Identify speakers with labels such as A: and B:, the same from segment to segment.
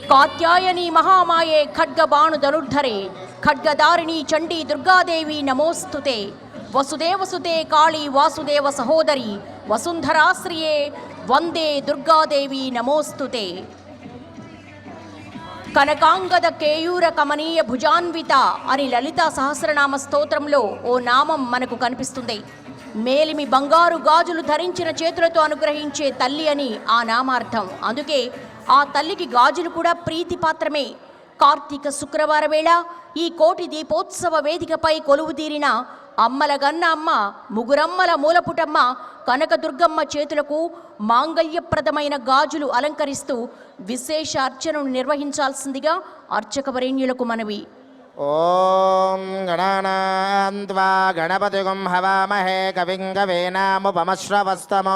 A: कात्यायनी महामाये खड्गबाणु धनुर्धरे खड्गधारिणी चंडी दुर्गादेवी नमोस्तुते वसुदेवसुते काली वासुदेव सहोदरी वसुंधराश्रिये वंदे दुर्गादेवी नमोस्तुते కనకాంగద కేయూర కమనీయ భుజాన్విత అని లలిత సహస్రనామ స్తోత్రంలో ఓ నామం మనకు కనిపిస్తుంది. మేలిమి బంగారు గాజులు ధరించిన చేతులతో అనుగ్రహించే తల్లి అని ఆ నామార్థం. అందుకే ఆ తల్లికి గాజులు కూడా ప్రీతిపాత్రమే. కార్తీక శుక్రవార వేళ ఈ కోటి దీపోత్సవ వేదికపై కొలువుదీరిన అమ్మల గన్న అమ్మ ముగురమ్మల మూలపుటమ్మ కనకదుర్గమ్మ చేతులకు మాంగళ్యప్రదమైన గాజులు అలంకరిస్తూ విశేష అర్చనను నిర్వహించాల్సిందిగా అర్చకవరేణ్యులకు మనవి.
B: ఓం గణానాన్వా గణపతిగుం హవామహే కవిం కవీనాముపమశ్రవస్తమో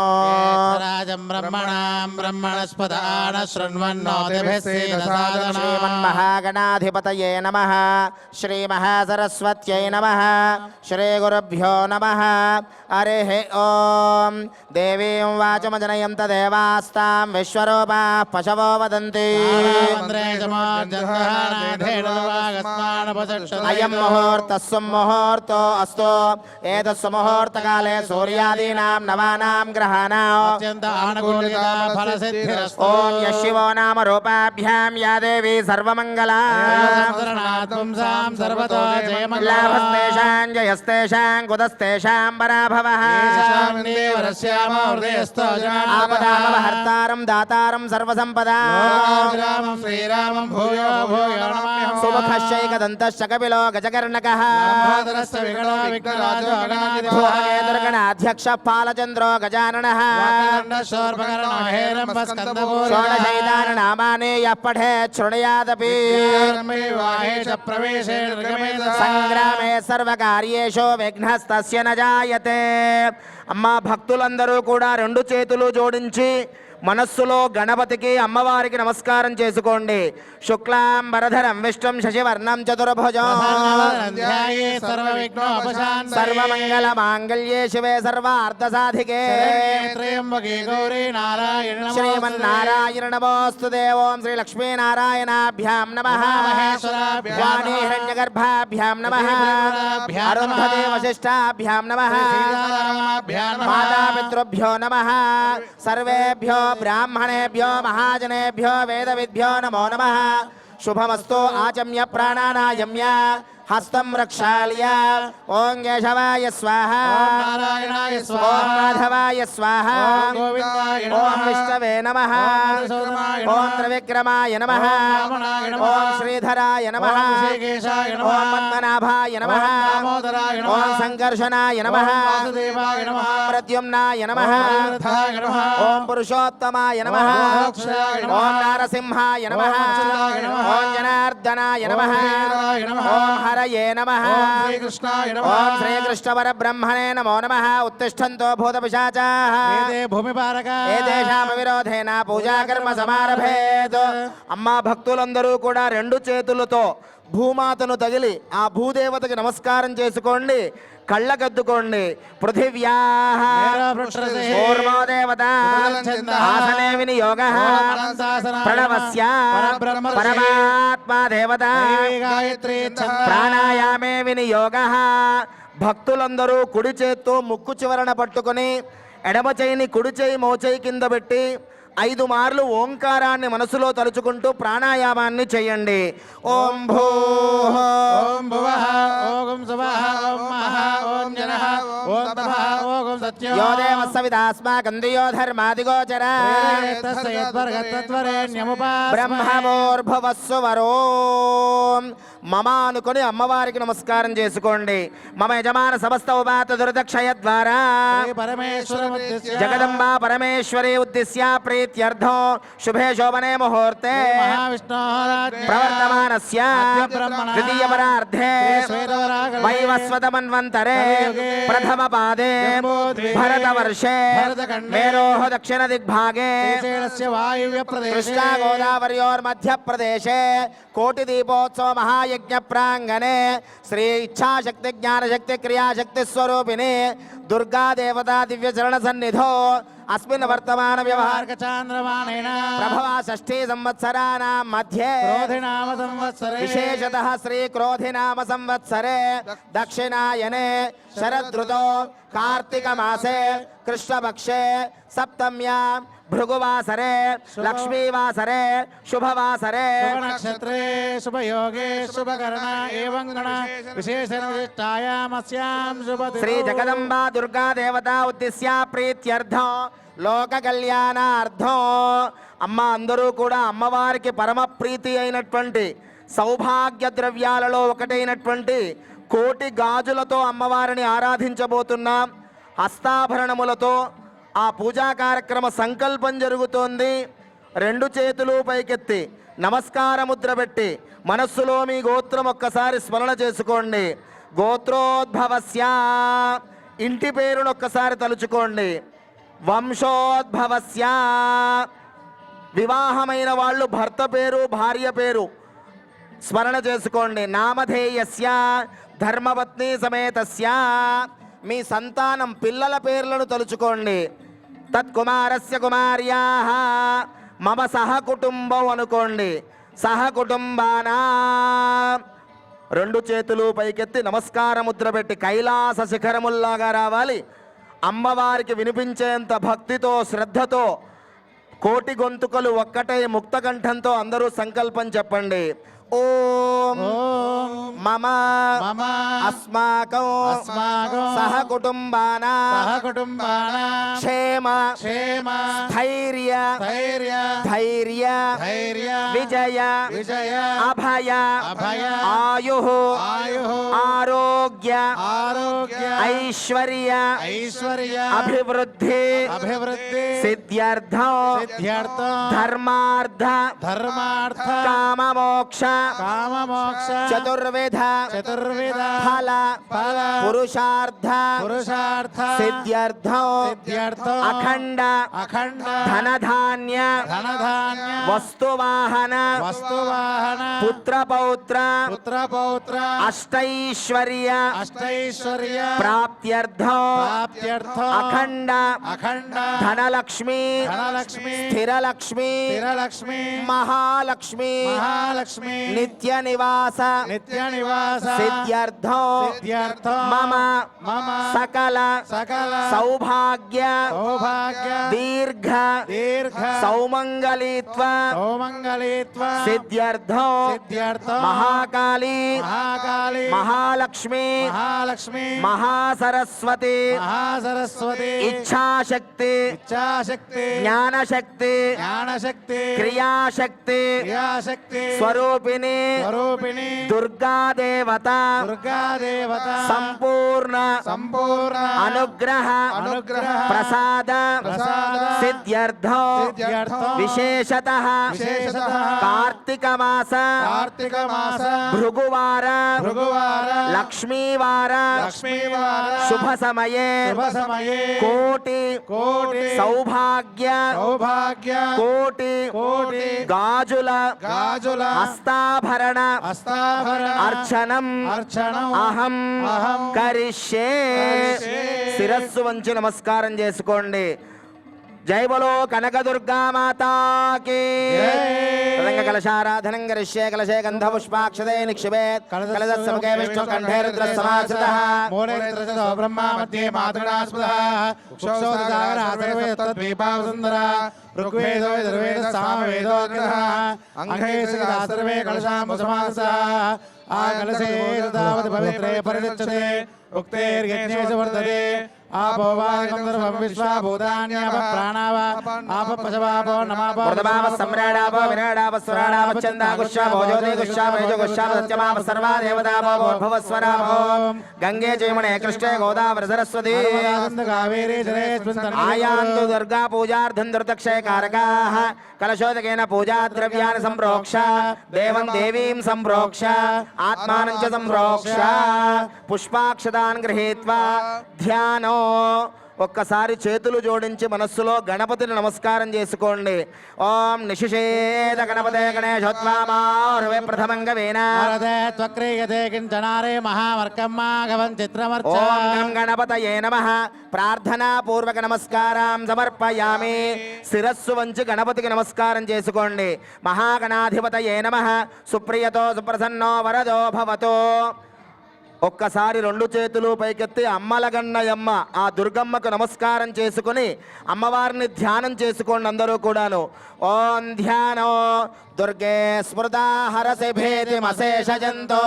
C: రాజం బ్రహ్మణాం బ్రహ్మణస్పదాన శృణ్వన్నోతిభిస్సేదసాదనం
B: శ్రీమన్మహాగణాధిపతయే నమః శ్రీమహాసరస్వత్యై నమః శ్రీగురుభ్యో నమః. హరిః ఓం. దేవీం వాచమజనయంత దేవాస్తాం విశ్వరూపా పశవో వదంతి. అయం ముహూర్త సుముహూర్తో అస్తు. ఏతస్సు ముహూర్తకాలే సూర్యాదీనాం నవానాం గ్రహాణాం ఓం యశివో నామ రూపాభ్యాం యా దేవీ సర్వమంగళా లాభస్తేషాం జయస్తేషాం కుతస్తేషాం పరాభవః ఆపదామపహర్తారం దాతారం సర్వసంపదా సుముఖశ్చైకదంతశ్చ కపిలో గజకర్ణకః దుర్గణాధ్యక్ష పాలచంద్రో గజాననః షోడశైతాని నామాని యః పఠేత్ శృణుయాదపి సంగ్రామే సర్వకార్యేషు విఘ్నస్తస్య న జాయతే. అమ్మా భక్తులందరూ కూడా రెండు చేతులు జోడించి మనస్సులో గణపతికి అమ్మవారికి నమస్కారం చేసుకోండి. శుక్లాంబరధరం విష్ణుం శశివర్ణం చతుర్భుజం సర్వమంగళ మాంగళ్యే శివే సర్వార్థసాధికే శ్రీమన్నారాయణ నమోస్తుతే. ఓం శ్రీ లక్ష్మీనారాయణాభ్యాం నమః వాణీ హిరణ్యగర్భాభ్యాం నమః అరుంధతే వశిష్టాభ్యాం నమః మాతాపితృభ్యో నమః సర్వేభ్యో బ్రాహ్మణేభ్యో మహాజనేభ్యో వేదవిద్భ్యో నమో నమః. శుభమస్తు. ఆచమ్య ప్రాణానాయమ్య హస్తం రక్షాళ్య. ఓం కేశవాయ స్వాహ ఓం మాధవాయ స్వాహ ఓం విష్ణవే నమః ఓం త్రివిక్రమాయ నమః ఓం శ్రీధరాయ నమః ఓం పద్మనాభాయ నమః ఓం సంకర్షణాయ నమః ప్రద్యుమ్నాయ నమః ఓం పురుషోత్తమాయ నమః ఓం నారసింహాయ నమః ఓం జనార్దనాయ నమః ఓం హరయే నమః ఓం శ్రీకృష్ణ పరబ్రహ్మణే నమో నమః. ఉత్తిష్టంతో భూతపిశాచాః ఏతేషాం విరోధేన పూజాకర్మ సమారభేత్. అమ్మా భక్తులందరూ కూడా రెండు చేతులతో భూమాతను తగిలి ఆ భూదేవతకి నమస్కారం చేసుకోండి. కళ్ళకద్దుకోండి. పృథివ్యాః కూర్మో దేవత ఆసనే వినియోగః ప్రణవస్య పరమాత్మా దేవత ప్రాణాయామే వినియోగః. భక్తులందరూ కుడి చేత్తో ముక్కు చివరన పట్టుకొని ఎడమ చేయిని కుడి చేయి మోచేయి కింద పెట్టి 5 మార్లు ఓంకారాన్ని మనసులో తలుచుకుంటూ ప్రాణాయామాన్ని చేయండి. ఓం భూః
C: ఓం భువః ఓం సువః ఓం మహః ఓం జనః ఓం తపః ఓం సత్యం
B: యో దేవః సవితాస్మాకం దియో ధర్మాదిగోచర బ్రహ్మవోర్భువస్సు వరోం. మమ అనుకొని అమ్మవారికి నమస్కారం చేసుకోండి. మమ యజమాన సమస్త ఉపాత దుర్దక్షయ ద్వారా జగదంబా పరమేశ్వరి ఉద్దిశ్య ప్రీత్యర్థం శుభే శోభనే ముహూర్తే ప్రవర్తమానస్య ద్వితీయ పరార్ధే వైవస్వతమన్వంతరే ప్రథమ పాదే భరతవర్షే మేరోః దక్షిణ దిగ్భాగే కృష్ణా గోదావర్యోర్మధ్యప్రదేశే కోటి దీపోత్సవ మహాయజ్ఞ ప్రాంగణే శ్రీ ఇచ్ఛాశక్తి జ్ఞానశక్తి క్రియాశక్తి స్వరూపిణి దుర్గా దేవతా దివ్య చరణ సన్నిధో अस्मिन् वर्तमान व्यवहार
C: चांद्रमानेन
B: प्रभवा षष्ठी संवत्सराणां मध्ये
C: क्रोधिनाम संवत्सरे
B: विशेषतः श्री क्रोधिनाम संवत्सरे दक्षिणायने शरदृतो कार्तिक मासे कृष्णपक्षे सप्तम्यां भृगुवासरे लक्ष्मीवासरे शुभवासरे
C: शुभ नक्षत्रे शुभ योगे शुभ करण एवं गण विशेषण विशिष्टायामस्यां शुभ
B: श्री जगदम्बा दुर्गा देवता उद्देश्य प्रीत्यर्थం లోక కళ్యాణార్థం అమ్మ అందరూ కూడా అమ్మవారికి పరమ ప్రీతి అయినటువంటి సౌభాగ్య ద్రవ్యాలలో ఒకటైనటువంటి కోటి గాజులతో అమ్మవారిని ఆరాధించబోతున్నాం. హస్తాభరణములతో ఆ పూజా కార్యక్రమ సంకల్పం జరుగుతోంది. రెండు చేతులు పైకెత్తి నమస్కార ముద్ర పెట్టి మనస్సులో మీ గోత్రం ఒక్కసారి స్మరణ చేసుకోండి. గోత్రోద్భవస్య ఇంటి పేరును ఒక్కసారి తలుచుకోండి. వంశోద్భవస్య వివాహమైన వాళ్ళు భర్త పేరు భార్య పేరు స్మరణ చేసుకోండి. నామధేయస్య ధర్మపత్ని సమేతస్య మీ సంతానం పిల్లల పేర్లను తలుచుకోండి. తత్కుమారస్య కుమార్యాః మమ సహకుటుంబం అనుకోండి. సహకుటుంబానా రెండు చేతులు పైకెత్తి నమస్కార ముద్ర పెట్టి కైలాస శిఖరముల్లాగా రావాలి. అమ్మవారికి వినిపించేంత భక్తితో శ్రద్ధతో కోటి గొంతుకలు ఒక్కటే ముక్తకంఠంతో అందరూ సంకల్పం చెప్పండి. ఓం
C: ఓం
B: మమ
C: మమ
B: అస్మాకం
C: అస్మాకం
B: సహకుటుంబానా
C: సహకుటుంబానాం
B: క్షేమ
C: క్షేమ
B: స్థైర్య
C: ధైర్య
B: ధైర్య
C: ధైర్య
B: విజయ
C: విజయ
B: అభయ
C: అభయ
B: ఆయు
C: ఆయుః
B: ఆరోగ్య
C: ఆరోగ్య
B: ఐశ్వర్య
C: ఐశ్వర్య
B: అభివృద్ధి
C: అభివృద్ధి
B: సిద్ధ్యర్థం
C: సిద్ధ్యర్థం
B: ధర్మార్థ
C: ధర్మార్థ
B: కామమోక్ష
C: కామమోక్ష
B: చతుర్విధ
C: చతుర్విధ
B: ఫల
C: ఫల
B: పురుషార్థ
C: పురుషార్థ
B: సిద్ధ్యర్థం
C: సిద్ధ్యర్థం
B: అఖండ
C: అఖండ
B: ధనధాన్య
C: ధనధాన్య
B: వస్తువాహన
C: వస్తువాహన
B: పుత్రపౌత్ర
C: పుత్రపౌత్ర
B: అష్టైశ్వర్య
C: అష్టైశ్వర్య
B: ప్రాప్త్యర్థం
C: ప్రాప్త్యర్థం
B: అఖండ
C: అఖండ
B: ధనలక్ష్మి
C: ధనలక్ష్మి
B: స్థిరలక్ష్మి
C: స్థిరలక్ష్మి
B: మహాలక్ష్మి
C: మహాలక్ష్మి
B: నిత్య నివాస
C: నిత్య నివాస
B: సిద్ధ్యర్థం
C: సిద్ధ్యర్థం
B: మమ
C: మమ
B: సకల
C: సకల
B: సౌభాగ్య
C: సౌభాగ్య
B: దీర్ఘ
C: దీర్ఘ
B: సౌమంగళీత్వ
C: సౌమంగళీత్వ
B: సిద్ధ్యర్థం
C: సిద్ధ్యర్థం
B: మహాకాళీ
C: మహాకాళి
B: మహాలక్ష్మి
C: మహాలక్ష్మి
B: మహాసరస్వతి
C: మహాసరస్వతి
B: ఇచ్ఛాశక్తి
C: ఇచ్ఛాశక్తి
B: జ్ఞానశక్తి
C: జ్ఞానశక్తి
B: క్రియాశక్తి
C: క్రియాశక్తి
B: స్వరూపిణి
C: స్వరూపిణి
B: దుర్గాదేవత
C: దుర్గాదేవత
B: సంపూర్ణ
C: సంపూర్ణ
B: అనుగ్రహ
C: అనుగ్రహ
B: ప్రసాద
C: ప్రసాద
B: సిద్ధ్యర్థం
C: సిద్ధ్యర్థం
B: విశేషతః
C: విశేషతః
B: కార్తీక మాస
C: కార్తీక మాస
B: భృగువార
C: భృగువార
B: లక్ష్మీవార
C: లక్ష్మీవార
B: శుభ సమయే
C: శుభ సమయే
B: కోటి
C: కోటి
B: సౌభాగ్య
C: సౌభాగ్య
B: కోటి
C: కోటి
B: గాజుల
C: గాజుల
B: హస్తాభరణ
C: హస్తాభరణ
B: అర్చనం
C: అర్చనం
B: అహం
C: అహం
B: కరిష్యే
C: కరిష్యే.
B: శిరస్సు వంచి నమస్కారం చేసుకోండి. జై బలో కనకదుర్గా మాతాకి తదంగ కలశారాధనం కరిష్యే కలశే గంధ పుష్పాక్షదే నిక్షిపేత్ కలశస్సముఖే విష్ణు కంఠే రుద్ర సమాశ్రితః
C: మూలైత్రజతో బ్రహ్మా మధ్యే మాతృడాస్పదః ఉక్షోదసాగర సర్వే తద్వీపావసుందర ఋగ్వేదో యజుర్వేద సామవేదోగ్రహ అంగే సిద్ధా సర్వే కలశాంబు సమాసః ఆ కలశే తావత్ పవిత్రే పరిగచ్చతే ఉక్తేర్యజ్ఞేషు వర్ధతే ఆపో వా గంధర్వం విశ్వా భూతాన్యాప ప్రాణావ ఆప పశవాపో నమాపో
B: మృతమావ సమ్రాడాపో విరాడాప స్వరాడాప చందాగుష్యాపో జ్యోతిగుష్యాప యజుగుష్యాప సత్యమాప సర్వా దేవతాపో భవస్వరాపో గంగే జయమునే కృష్ణే గోదావరి సరస్వతి
C: కావేరీ
B: ఆయాంతు దుర్గా పూజార్థం దుర్దక్షయ కారకాః కలశోదకేన పూజా ద్రవ్యాన్ని సంప్రోక్ష దేవం దేవీం సంప్రోక్ష ఆత్మానం చ సంప్రోక్ష పుష్పాక్షతాన్ గృహీత్వా ధ్యానో ఒక్కసారి చేతులు జోడించి మనస్సులో గణపతిని నమస్కారం చేసుకోండి. ఓం నిశిషేద గణపతే గణేశోత్వామారువే ప్రథమంగ వేనా
C: వరదే త్వక్రియతే కించనారే మహావర్కమ్మాఘవం చిత్రమర్చ.
B: ఓం గం గణపతయే నమః. ప్రార్థనా పూర్వక నమస్కారం సమర్పయామి. శిరస్సు వంచి గణపతికి నమస్కారం చేసుకోండి. మహాగణాధిపతయే నమః. సుప్రియతో సుప్రసన్నో వరదో భవతో. ఒక్కసారి రెండు చేతులు పైకెత్తి అమ్మలగన్నయమ్మ ఆ దుర్గమ్మకు నమస్కారం చేసుకుని అమ్మవారిని ధ్యానం చేసుకోండి అందరూ కూడాను. ఓం ధ్యానో దుర్గే స్మృతా హరసి భేతిమశేష జంతో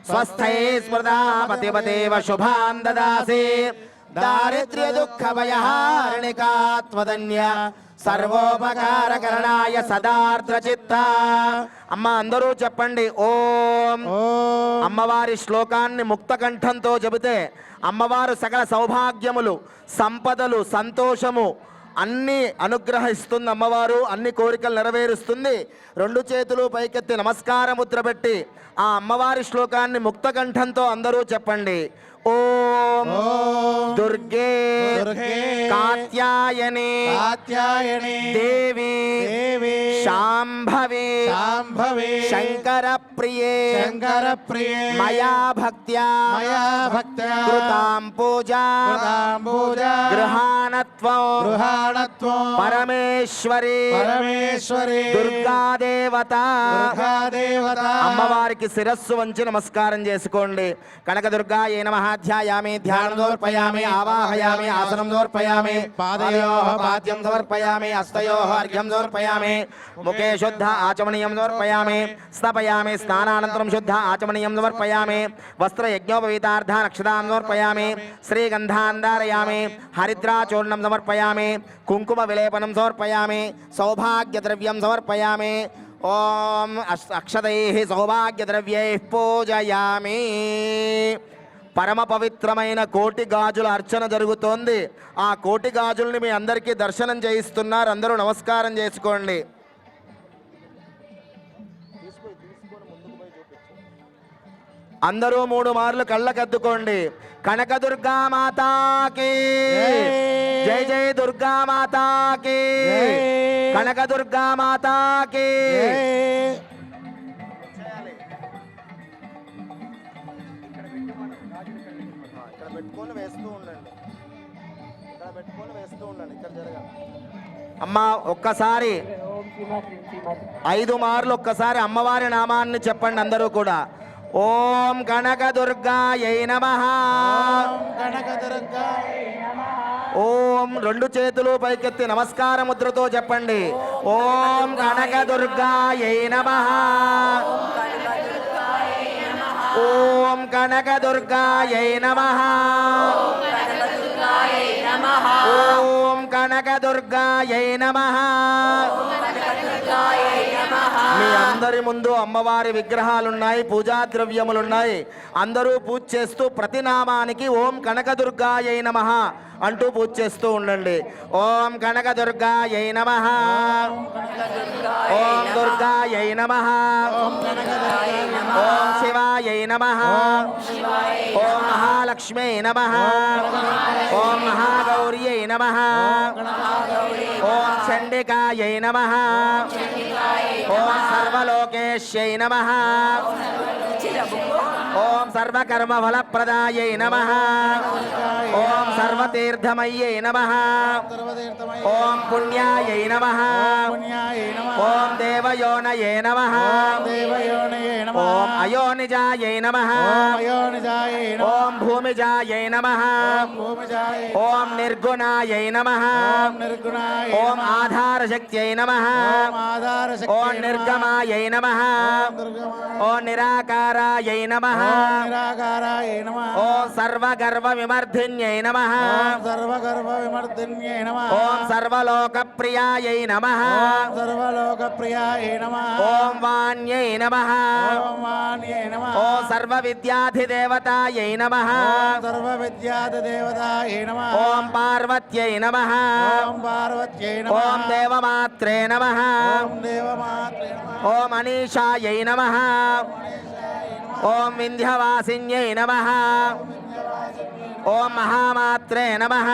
B: స్వస్థై స్మృతా పతిపతేవ శుభాన్ దదాసి. దారిద్ర్య దుఃఖ భయహారిణికాత్మధన్య సర్వోపకారకరణాయ సదార్ద్ర చిత్త. అమ్మ అందరూ చెప్పండి ఓం.
C: ఓం
B: అమ్మవారి శ్లోకాన్ని ముక్త కంఠంతో చెబితే అమ్మవారు సకల సౌభాగ్యములు, సంపదలు, సంతోషము అన్నీ అనుగ్రహిస్తుంది. అమ్మవారు అన్ని కోరికలు నెరవేరుస్తుంది. రెండు చేతులు పైకెత్తి నమస్కార ముద్ర పెట్టి ఆ అమ్మవారి శ్లోకాన్ని ముక్త కంఠంతో అందరూ చెప్పండి. ఓం
C: ఓం
B: దుర్గే
C: దుర్గే
B: కాత్యాయని
C: కాత్యాయని
B: దేవి
C: దేవి
B: శాంభవి
C: శాంభవి
B: శంకర ప్రియే
C: శంకర ప్రియే
B: మయా భక్త్యా
C: మయా భక్త్యా
B: కృతాం పూజా
C: కృతాం పూజా
B: గృహాణత్వం
C: గృహాణత్వం
B: పరమేశ్వరి
C: పరమేశ్వరి
B: దుర్గాదేవత.
C: దుర్గాదేవత.
B: అమ్మవారికి శిరస్సు వంచి నమస్కారం చేసుకోండి. కనకదుర్గాయే నమః. ధ్యాయామి ధ్యానం సమర్పయామి. ఆవాహయామి ఆసనం సమర్పయామి. పాదయోః పాద్యం సమర్పయామి. హస్తయోః అర్ఘ్యం సమర్పయామి. ముఖే శుద్ధ ఆచమనీయం సమర్పయామి. స్నాపయామి. స్నానానంతరం శుద్ధ ఆచమనీయం సమర్పయామి. వస్త్రయజ్ఞోపవీతార్థ నక్షదాం సమర్పయామి. శ్రీగంధాంధారయామి. హరిద్రాచూర్ణం సమర్పయామి. కుంకుమ విలేపనం సమర్పయామి. సౌభాగ్యద్రవ్యం సమర్పయామి. ఓం అక్షతైః సౌభాగ్యద్రవ్యైః పూజయామి. పరమ పవిత్రమైన కోటి గాజుల అర్చన జరుగుతోంది. ఆ కోటి గాజుల్ని మీ అందరికీ దర్శనం చేయిస్తున్నారు. అందరూ నమస్కారం చేసుకోండి. అందరూ 3 మార్లు కళ్ళకద్దుకోండి. కనకదుర్గా మాతాకి జై జై దుర్గా మాతాకి కనకదుర్గా మాతాకి. అమ్మ ఒక్కసారి 5 మార్లు ఒక్కసారి అమ్మవారి నామాన్ని చెప్పండి అందరూ కూడా. ఓం కనకదుర్గాయై నమః. ఓం రెండు చేతులు పైకెత్తి నమస్కార ముద్రతో చెప్పండి. ఓం కనకదుర్గాయై నమః. ఓం కనకదుర్గాయై నమః. ఓం కనకదుర్గాయై నమః. మీ అందరి ముందు అమ్మవారి విగ్రహాలున్నాయి, పూజా ద్రవ్యములున్నాయి. అందరూ పూజ చేస్తూ ప్రతి నామానికి ఓం కనకదుర్గాయై నమః అంటూ పూజ చేస్తూ ఉండండి. ఓం కనకదుర్గాయై నమః. ఓం దుర్గాయై నమః. ఓం శివాయై నమః. ఓం మహాలక్ష్మ్యై నమః. ఓం మహాగౌర్యై నమః. ఓం చండికాయై నమః. ఓం సర్వలోకేశ్యై నమః. ఓం సర్వకర్మఫలప్రదాయై నమః. ఓం సర్వతీర్థమయ్యై నమః. ఓం పుణ్యాయై నమః. ఓం దేవయోనయే నమః. ఓం అయోనిజాయై నమః. ఓం భూమిజాయై నమః. ఓం నిర్గుణాయై నమః. ఓం ఆధారశక్త్యై నమః. ఓం నిర్గమాయై నమః. ఓం నిరాకారాయై నమః. ఓం సర్వగర్వ విమర్ధిన్యై నమః. ఓం సర్వలోకప్రియాయై నమః. ఓం వాణ్యై నమః. ఓం సర్వవిద్యాధిదేవతాయై నమః. ఓం పార్వత్యై నమః. ఓం దేవమాత్రే నమః. ఓం అనీషాయై నమః. ఓం వింధ్యవాసిన్యై నమః. ఓం మహామాత్రే నమః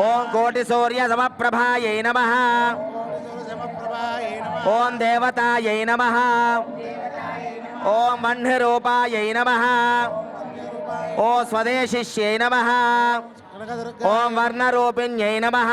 B: ఓం కోటి సూర్య సమప్రభాయై నమః ఓం దేవతాయై నమః ఓం వహ్నిరూపాయై నమః ఓం స్వదేశిష్యై నమః ఓం వర్ణరూపిణ్యై నమః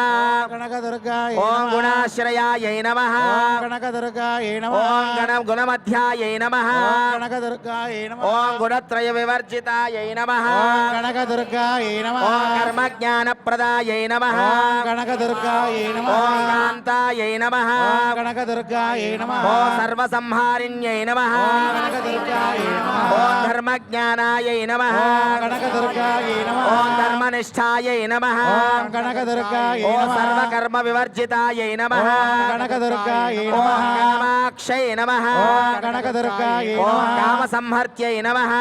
C: కనకదుర్గాయ
B: ఓం గుణాశ్రయాయై నమః
C: కనకదుర్గాయ
B: ఓం గుణమధ్యాయై నమః
C: కనకదుర్గాయ
B: ఓం గుణత్రయ వివర్జితాయై నమః
C: కనకదుర్గాయ
B: ఓం కర్మజ్ఞానప్రదాయై నమః
C: కనకదుర్గాయ
B: ఓం కాంతాయై నమః
C: కనకదుర్గాయ
B: ఓం సర్వసంహారిణ్యై నమః
C: కనకదుర్గాయ
B: ఓం ధర్మజ్ఞానాయై నమః
C: కనకదుర్గాయ
B: ఓం ధర్మనిష్టాయై నమః
C: కనకదుర్గాయ
B: ఓం సర్వకర్మ వివర్జితాయై నమః
C: కనకదుర్గాయ
B: ఓం కామాక్షై నమః
C: కనకదుర్గాయ
B: ఓం కామసంహర్త్యై నమః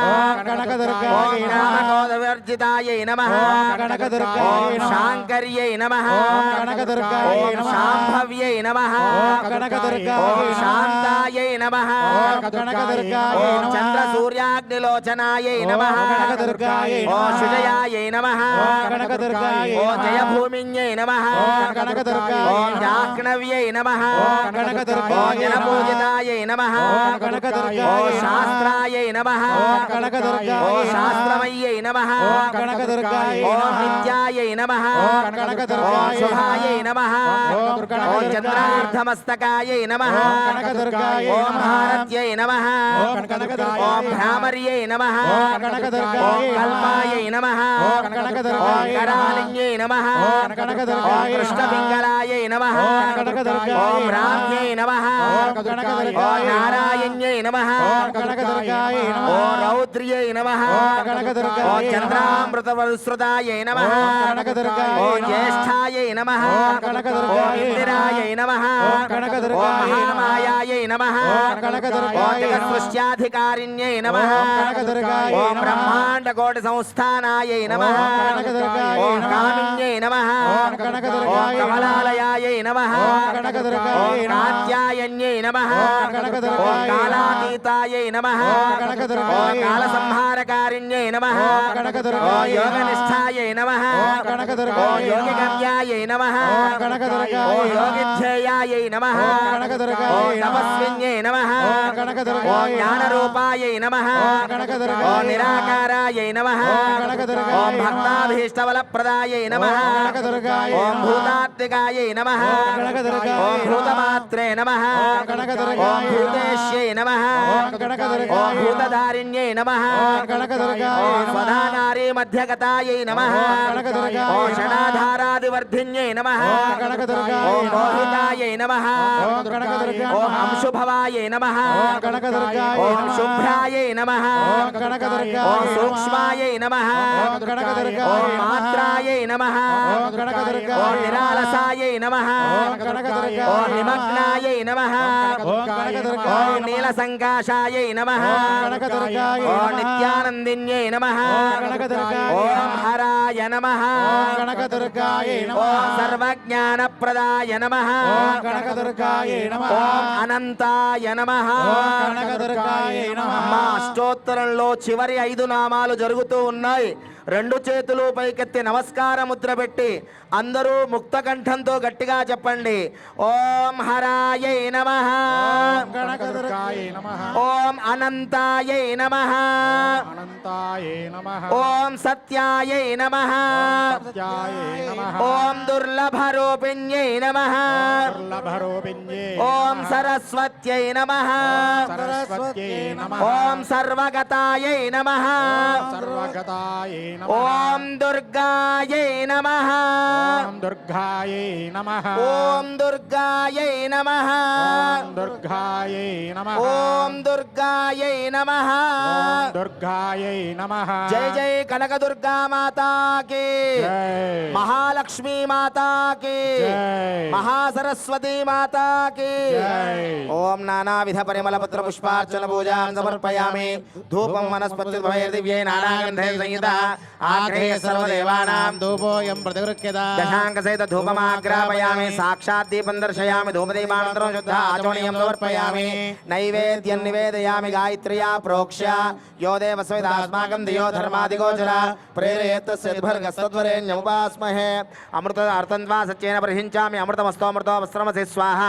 C: కనకదుర్గాయ
B: ఓం కామక్రోధ వివర్జితాయై నమః
C: కనకదుర్గాయ
B: ఓం శాంకర్యై నమః
C: కనకదుర్గాయ
B: ఓం శాంభవ్యై నమః
C: కనకదుర్గాయ
B: ఓం శాంతాయై నమః
C: కనకదుర్గాయ
B: ఓం చంద్ర సూర్యాగ్నిలోచనాయై నమః
C: కనకదుర్గాయ
B: ఓం శుజయాయై నమః
C: కనకదుర్గాయ
B: ఓం జయభూమిన్యై నమః
C: కనకదుర్గాయ
B: ఓం జాహ్నవ్యై నమః
C: కనకదుర్గాయ
B: ఓం జనపూజితాయై నమః
C: కనకదుర్గాయ
B: ఓం శాస్త్రాయై నమః
C: కనకదుర్గాయ
B: ఓం శాస్త్రమయ్యై నమః
C: కనకదుర్గాయ
B: ఓం నిత్యాయై నమః
C: కనకదుర్గాయ
B: ఓం శుభాయై నమః
C: ఓం
B: ఓం చంద్రార్ధమస్తకాయై నమః
C: కనకదుర్గాయ
B: ఓం భారత్యై నమః
C: కనకదుర్గాయ
B: ఓం భ్రామర్యై నమః
C: కనకదుర్గాయ
B: ఓం కల్పాయై నమః
C: కనకదుర్గాయ
B: ఓం కరాళిన్యై నమః
C: కనకదుర్గాయ
B: ఓం కృష్ణపింగళాయై నమః
C: కనకదుర్గాయ
B: ఓం బ్రాహ్మ్యై నమః
C: కనకదుర్గాయ
B: ఓం నారాయణ్యై నమః
C: కనకదుర్గాయ
B: ఓం రౌద్ర్యై నమః
C: కనకదుర్గాయ
B: ఓం చంద్రామృతవరుశ్రుతాయై నమః
C: కనకదుర్గాయ
B: ఓం జ్యేష్ఠాయై నమః
C: కనకదుర్గాయ
B: ఓం ఇందిరాయై నమః
C: కనకదుర్గాయ
B: ఓం మహామాయాయై నమః
C: కనకదుర్గాయ
B: ఓం జగత్సృష్ట్యాధికారిణ్యై నమః
C: కనకదుర్గాయ
B: ఓం బ్రహ్మాండ కోటి సంస్థానాయై నమః
C: కనకదుర్గాయ
B: ఓం కామిన్యై నమః
C: కనకదుర్గాయ
B: ఓం కమలాలయాయై నమః
C: కనకదుర్గాయ
B: ఓం కాత్యాయన్యై నమః
C: కనకదుర్గాయ
B: ఓం కాలాతీతాయై నమః
C: కనకదుర్గాయ
B: ఓం కాలసంహారకారిణ్యై నమః
C: కనకదుర్గాయ
B: ఓం యోగనిష్టాయై నమః
C: కనకదుర్గాయ
B: ఓం యోగిగమ్యాయై నమః
C: కనకదుర్గాయ
B: ఓం యోగిధ్యేయాయై నమః
C: కనకదుర్గాయ
B: ఓం తపస్విన్యై నమః
C: కనకదుర్గాయ
B: ఓం జ్ఞానరూపాయై నమః
C: కనకదుర్గాయ
B: ఓం నిరాకారాయై నమః
C: కనకదుర్గాయ
B: ఓం భక్తాభీష్టబలప్రదాయై నమః
C: కనకదుర్గాయ
B: ఓం భూతాత్మికాయై నమః
C: కనకదుర్గాయ
B: ఓం భూతమాత్రే నమః
C: కనకదుర్గాయ
B: ఓం భూతేశ్యై నమః
C: కనకదుర్గాయ
B: ఓం భూతధారిణ్యై నమః
C: కనకదుర్గాయ
B: ఓం స్వధానారీ మధ్యగతాయై నమః
C: కనకదుర్గాయ
B: ఓం షడాధారాదివర్ధిన్యై నమః
C: కనకదుర్గాయ
B: ఓం మోహితాయై నమః
C: కనకదుర్గాయ
B: ఓం అంశుభవాయై నమః
C: కనకదుర్గాయ
B: ఓం శుభ్రాయై నమః
C: కనకదుర్గాయ
B: ఓం సూక్ష్మాయై నమః
C: కనకదుర్గాయ
B: ఓం మాత్రాయై నమః
C: కనకదుర్గాయ
B: ఓం నిరాలసాయై నమః
C: కనకదుర్గాయ
B: ఓం నిమగ్నాయై నమః
C: కనకదుర్గాయ
B: ఓం నీలసంకాశాయై నమః
C: కనకదుర్గాయ
B: ఓం నిత్యానందిన్యై నమః
C: కనకదుర్గాయ
B: ఓం హరాయ నమః
C: కనకదుర్గాయ
B: ఓం సర్వజ్ఞానప్రదాయ నమః
C: కనకదుర్గాయ
B: ఓం అనంతాయ నమః
C: కనకదుర్గాయ
B: మా అష్టోత్తరంలో చివరి 5 నామాలు జరుగుతూ ఉన్నాయి. 2 చేతులు పైకెత్తి నమస్కార ముద్ర పెట్టి అందరూ ముక్త కంఠంతో గట్టిగా చెప్పండి. ఓం హరాయై నమః,
C: కనకదుర్గాయ నమః,
B: ఓం అనంతాయై నమః,
C: అనంతాయే నమః,
B: ఓం సత్యాయై నమః,
C: సత్యాయే నమః,
B: ఓం దుర్లభరూపిణ్యై నమః,
C: దుర్లభరూపిణ్యే
B: ఓం సరస్వత్యై నమః,
C: సరస్వత్యే నమః,
B: ఓం సర్వగతాయై నమః,
C: సర్వగతాయే నమః,
B: ఓం దుర్గాయై నమః,
C: ఓం దుర్గాయే నమః,
B: ఓం దుర్గాయై నమః,
C: ఓం దుర్గాయే నమః,
B: ఓం దుర్గాయై నమః.
C: ఓం దుర్గాయే నమః.
B: జై జై కనకదుర్గా మాతాకి,
C: జై.
B: మహాలక్ష్మీ మాతాకి,
C: జై.
B: మహాసరస్వతి మాతాకి.
C: జై.
B: ఓం ఓం నానావిధ పరిమళ పత్ర పుష్పార్చన పూజాం సమర్పయామి ధూపం వనస్పతి దివ్యై నానాగంధే సంయుత ఆగ్రహే సర్వదేవానాం
C: ధూపోయం ప్రతిగృహ్యత
B: దశాంక సహిత ధూపమాగ్రాపయామి సాక్షాత్ దీపం దర్శయామి ధూపదీపానంతరం శుద్ధ ఆచమనీయం సమర్పయామి నైవేద్యం నివేదయామి గాయత్ర్యా ప్రోక్ష్య యో దేవస్విదాస్మాకం దియో ధర్మాదిగోచర ప్రేరయేత్తస్యద్భర్గస్తద్వరేణ్యముపాస్మహే అమృత అర్థంత్వా సత్యేన ప్రహించామి అమృతమస్తో అమృతో వస్త్రమసి స్వాహ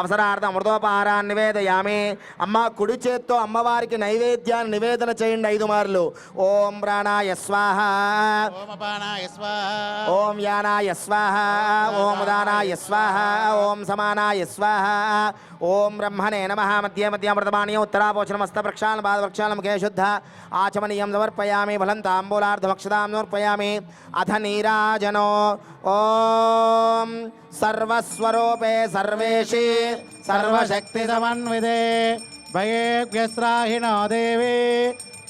B: అవసరార్థం అమృతోపహారాన్ని నివేదయామి అమ్మ కుడి చేత్తో అమ్మవారికి నైవేద్యాన్ని నివేదన చేయండి 5 మార్లు ఓం ప్రాణాయ స్వాహ
C: ఓం అపానాయ స్వాహ
B: ఓం యానాయ స్వాహ ఓం ఉదానాయ స్వాహ ఓం సమానాయ స్వాహ ఓం బ్రహ్మణే నమః మధ్యే మధ్యామృతమానీయ ఉత్తరాపోషణమస్త ప్రక్షాళన పాదవృక్షాళన ముఖే శుద్ధ ఆచమనీయం సమర్పయామి ఫలం తాంబూలార్ధమక్షదాం సమర్పయామి అథ నీరాజనో ఓం సర్వస్వరూపే సర్వేషి
C: సర్వశక్తి సమన్వితే భయేభ్యస్రాహిణో దేవి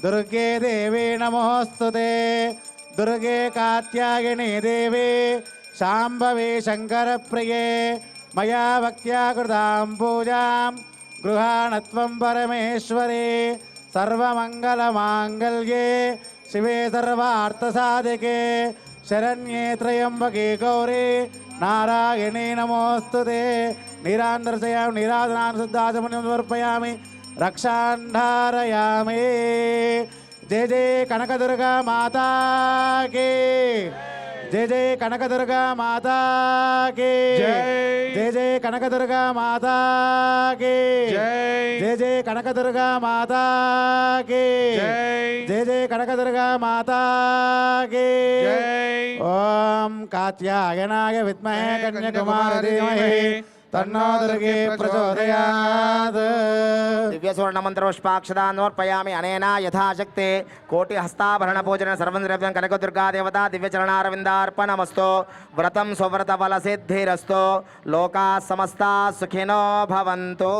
C: దుర్గే దేవి నమోస్తుతే దుర్గే కాత్యాయని దేవి శాంభవి శంకర ప్రియే మయా భక్త్యా కృతాం పూజాం గృహాణత్వం పరమేశ్వరి సర్వమంగళమాంగళ్యే శివే సర్వార్థసాధికే శరణ్యే త్రయంబకే గౌరీ నారాయణీ నమోస్తుతే నీరాందర్శయామి నీరాజనాన్ శుద్ధాచమనం సమర్పయామి రక్షాంధారయామి జయ జయ కనకదుర్గా మాతాకి జయ జయ కనకదుర్గా మాతాకి జయ జయ కనకదుర్గా మాతాకి జయ జయ కనకదుర్గా మాతాకి జయ జయ కనకదుర్గా మాతాకి ఓం కాత్యాయనాయ విద్మహే కన్యాకుమారి ధీమహి తన్నో దుర్గే ప్రచోదయాత్
B: దివ్యసువర్ణమంత్రపుష్పాక్షదాన్ సమర్పయామి అనేన యథాశక్తే కోటి హస్తాభరణ పూజన సర్వం ద్రవ్యం కనకదుర్గా దేవత దివ్యచరణారవిందార్పణమస్తు వ్రతం సువ్రత ఫల సిద్ధిరస్తు లోకా సమస్తా సుఖినో భవంతు.